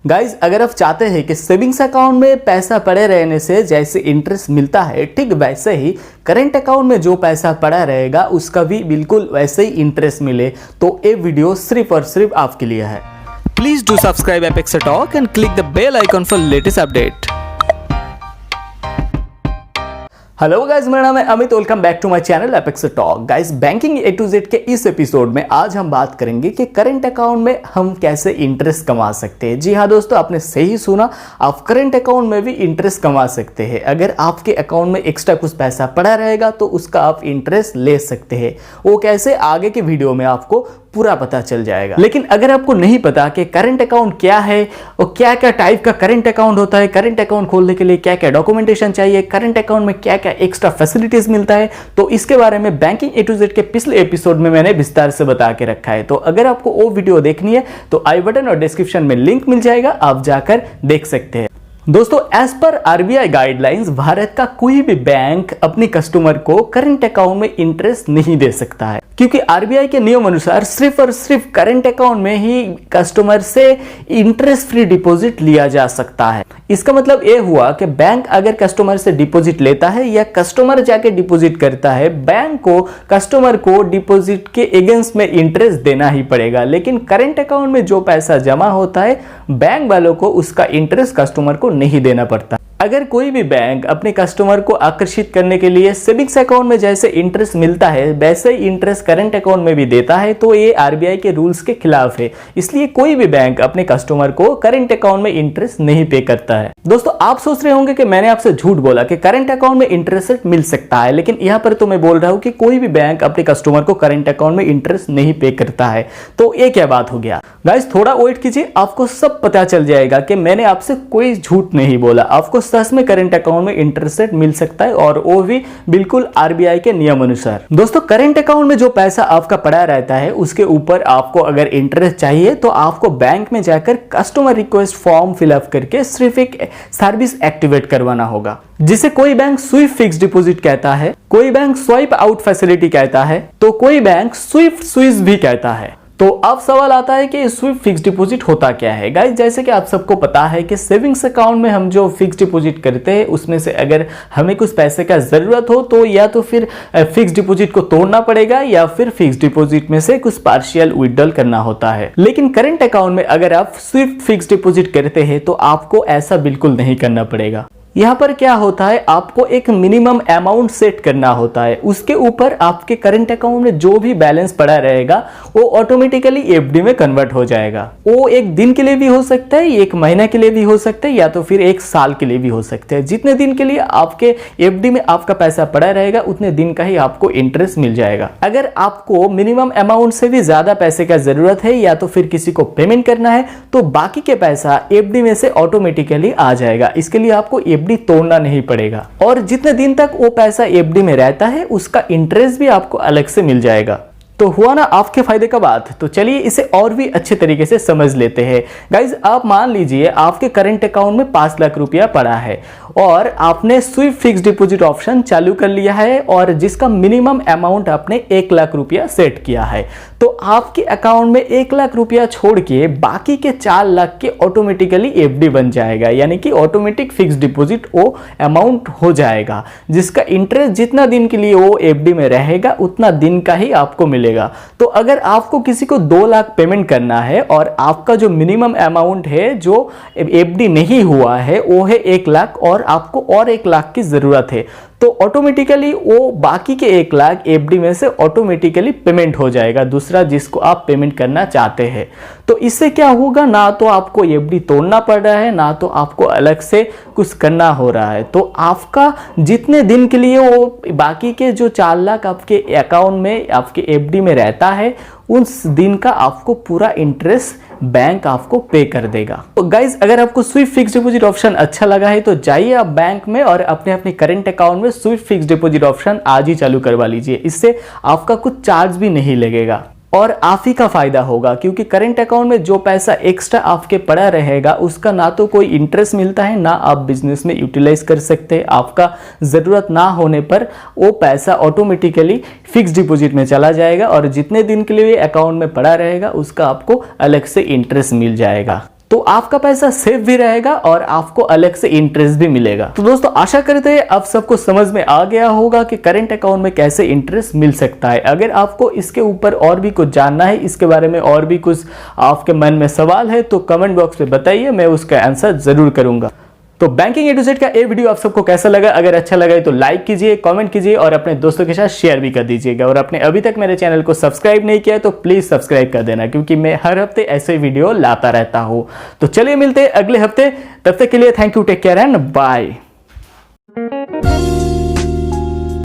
Guys, अगर आप चाहते हैं कि सेविंग्स अकाउंट में पैसा पड़े रहने से जैसे इंटरेस्ट मिलता है, ठीक वैसे ही करेंट अकाउंट में जो पैसा पड़ा रहेगा उसका भी बिल्कुल वैसे ही इंटरेस्ट मिले, तो ये वीडियो सिर्फ और सिर्फ आपके लिए है। Please do subscribe Apex Talk and click the bell icon for latest update. Hello guys, मेरा नाम है Amit. Welcome back to my channel Apex Talk. Guys, banking A to Z के इस एपिसोड में आज हम बात करेंगे कि करंट अकाउंट में हम कैसे इंटरेस्ट कमा सकते हैं। जी हाँ दोस्तों, आपने सही सुना, आप करंट अकाउंट में भी इंटरेस्ट कमा सकते हैं। अगर आपके अकाउंट में एक्स्ट्रा कुछ पैसा पड़ा रहेगा तो उसका आप इंटरेस्ट ले सकते हैं। वो कैसे, आगे के वीडियो में आपको पूरा पता चल जाएगा। लेकिन अगर आपको नहीं पता कि करंट अकाउंट क्या है और क्या क्या टाइप का करंट अकाउंट होता है, करंट अकाउंट खोलने के लिए क्या क्या डॉक्यूमेंटेशन चाहिए, करंट अकाउंट में क्या क्या एक्स्ट्रा फैसिलिटीज मिलता है, तो इसके बारे में बैंकिंग ए टू जेड के पिछले एपिसोड में मैंने विस्तार से बता के रखा है। तो अगर आपको वो वीडियो देखनी है तो आई बटन और डिस्क्रिप्शन में लिंक मिल जाएगा, आप जाकर देख सकते हैं। दोस्तों, as per RBI guidelines Bharat का कोई भी बैंक अपने कस्टमर को करंट अकाउंट में इंटरेस्ट नहीं दे सकता है, क्योंकि आरबीआई के नियम अनुसार सिर्फ और सिर्फ करंट अकाउंट में ही कस्टमर से इंटरेस्ट फ्री डिपॉजिट लिया जा सकता है। इसका मतलब यह हुआ कि बैंक अगर कस्टमर से डिपॉजिट लेता है या कस्टमर जाके डिपॉजिट करता है, बैंक को कस्टमर को डिपॉजिट के अगेंस्ट में इंटरेस्ट देना ही पड़ेगा। लेकिन करंट अकाउंट में जो पैसा जमा होता है, बैंक वालों को उसका इंटरेस्ट कस्टमर को नहीं देना पड़ता। अगर कोई भी बैंक अपने कस्टमर को आकर्षित करने के लिए सेविंग्स अकाउंट में जैसे इंटरेस्ट मिलता है वैसे ही इंटरेस्ट करंट अकाउंट में भी देता है, तो ये आरबीआई के रूल्स के खिलाफ है। इसलिए कोई भी बैंक अपने कस्टमर को करंट अकाउंट में इंटरेस्ट नहीं पे करता है। दोस्तों, आप सोच रहे होंगे कि मैंने आपसे झूठ बोला कि करंट अकाउंट में इंटरेस्ट मिल सकता है, लेकिन यहां पर तो मैं बोल रहा हूं कि कोई भी बैंक अपने कस्टमर को करंट अकाउंट में इंटरेस्ट नहीं पे करता है। तो ये क्या बात हो गया गाइस, थोड़ा वेट कीजिए, आपको सब पता चल जाएगा कि मैंने आपसे कोई झूठ नहीं बोला। आपको सच में करंट अकाउंट में इंटरेस्ट मिल सकता है, और वो भी बिल्कुल आरबीआई के नियम अनुसार। दोस्तों, करंट अकाउंट में जो पैसा आपका पड़ा रहता है उसके ऊपर आपको अगर इंटरेस्ट चाहिए तो आपको बैंक में जाकर कस्टमर रिक्वेस्ट फॉर्म फिलअप करके सिर्फ एक सर्विस एक्टिवेट करवाना होगा, जिसे कोई बैंक स्विफ्ट फिक्स डिपॉजिट कहता है, कोई बैंक स्वाइप आउट फैसिलिटी कहता है, तो कोई बैंक स्विफ्ट स्विस भी कहता है। तो अब सवाल आता है कि स्विफ्ट फिक्स डिपॉजिट होता क्या है। गाइस, जैसे कि आप सबको पता है कि सेविंग्स अकाउंट में हम जो फिक्स डिपॉजिट करते हैं उसमें से अगर हमें कुछ पैसे का जरूरत हो तो या तो फिर फिक्स डिपॉजिट को तोड़ना पड़ेगा या फिर फिक्स डिपॉजिट में से कुछ पार्शियल विथड्रॉल करना होता है। लेकिन करंट अकाउंट में अगर आप स्विफ्ट फिक्स डिपॉजिट करते हैं तो आपको ऐसा बिल्कुल नहीं करना पड़ेगा। यहाँ पर क्या होता है, आपको एक मिनिमम अमाउंट सेट करना होता है, उसके ऊपर आपके करंट अकाउंट में जो भी बैलेंस पड़ा रहेगा वो ऑटोमेटिकली एफडी में कन्वर्ट हो जाएगा। वो एक दिन के लिए भी हो सकता है, एक महीना के लिए भी हो सकता है, या तो फिर एक साल के लिए भी हो सकता है। जितने दिन के लिए आपके एफडी में आपका पैसा पड़ा रहेगा उतने दिन का ही आपको इंटरेस्ट मिल जाएगा। अगर आपको मिनिमम अमाउंट से भी ज्यादा पैसे का जरूरत है या तो फिर किसी को पेमेंट करना है तो बाकी के पैसा एफडी में से ऑटोमेटिकली आ जाएगा। इसके लिए आपको एफडी तोड़ना नहीं पड़ेगा, और जितने दिन तक वो पैसा एफडी में रहता है उसका इंटरेस्ट भी आपको अलग से मिल जाएगा। तो हुआ ना आपके फायदे का बात। तो चलिए इसे और भी अच्छे तरीके से समझ लेते हैं। गाइज, आप मान लीजिए आपके करंट अकाउंट में 5 लाख रुपया पड़ा है और आपने स्विफ्ट फिक्स डिपॉजिट ऑप्शन चालू कर लिया है और जिसका मिनिमम अमाउंट आपने 1 लाख रुपया सेट किया है। तो आपके अकाउंट में 1 लाख रुपया छोड़ के बाकी के 4 लाख के ऑटोमेटिकली एफडी बन जाएगा, यानी कि ऑटोमेटिक फिक्स डिपॉजिट वो अमाउंट हो जाएगा, जिसका इंटरेस्ट जितना दिन के लिए वो एफडी में रहेगा उतना दिन का ही आपको मिलेगा। तो अगर आपको किसी को 2 लाख पेमेंट करना है और आपका जो मिनिमम अमाउंट है जो एफडी नहीं हुआ है वो है 1 लाख और आपको और 1 लाख की जरूरत है, तो ऑटोमेटिकली वो बाकी के 1 लाख एफडी में से ऑटोमेटिकली पेमेंट हो जाएगा दूसरा जिसको आप पेमेंट करना चाहते हैं। तो इससे क्या होगा, ना तो आपको एफडी तोड़ना पड़ रहा है ना तो आपको अलग से कुछ करना हो रहा है। तो आपका जितने दिन के लिए वो बाकी के जो 4 लाख आपके अकाउंट में आपके एफडी में रहता है उस दिन का आपको पूरा इंटरेस्ट बैंक आपको पे कर देगा। तो गाइज, अगर आपको स्विफ्ट फिक्स डिपॉजिट ऑप्शन अच्छा लगा है तो जाइए आप बैंक में और अपने करंट अकाउंट में स्विफ्ट फिक्स डिपॉजिट ऑप्शन आज ही चालू करवा लीजिए। इससे आपका कुछ चार्ज भी नहीं लगेगा और आप ही का फायदा होगा, क्योंकि करंट अकाउंट में जो पैसा एक्स्ट्रा आपके पड़ा रहेगा उसका ना तो कोई इंटरेस्ट मिलता है ना आप बिजनेस में यूटिलाइज कर सकते हैं। आपका जरूरत ना होने पर वो पैसा ऑटोमेटिकली फिक्स डिपॉजिट में चला जाएगा और जितने दिन के लिए अकाउंट में पड़ा रहेगा उसका आपको अलग से इंटरेस्ट मिल जाएगा। तो आपका पैसा सेफ भी रहेगा और आपको अलग से इंटरेस्ट भी मिलेगा। तो दोस्तों आशा करते हैं अब सबको समझ में आ गया होगा कि करंट अकाउंट में कैसे इंटरेस्ट मिल सकता है। अगर आपको इसके ऊपर और भी कुछ जानना है, इसके बारे में और भी कुछ आपके मन में सवाल है तो कमेंट बॉक्स में बताइए, मैं उसका आंसर जरूर करूंगा। तो बैंकिंग ए टू जेड का ये वीडियो आप सबको कैसा लगा? अगर अच्छा लगा तो लाइक कीजिए, कमेंट कीजिए और अपने दोस्तों के साथ शेयर भी कर दीजिएगा। और आपने अभी तक मेरे चैनल को सब्सक्राइब नहीं किया तो प्लीज सब्सक्राइब कर देना, क्योंकि मैं हर हफ्ते ऐसे वीडियो लाता रहता हूं। तो चलिए मिलते हैं अगले हफ्ते, तब तक के लिए thank you, take care and bye.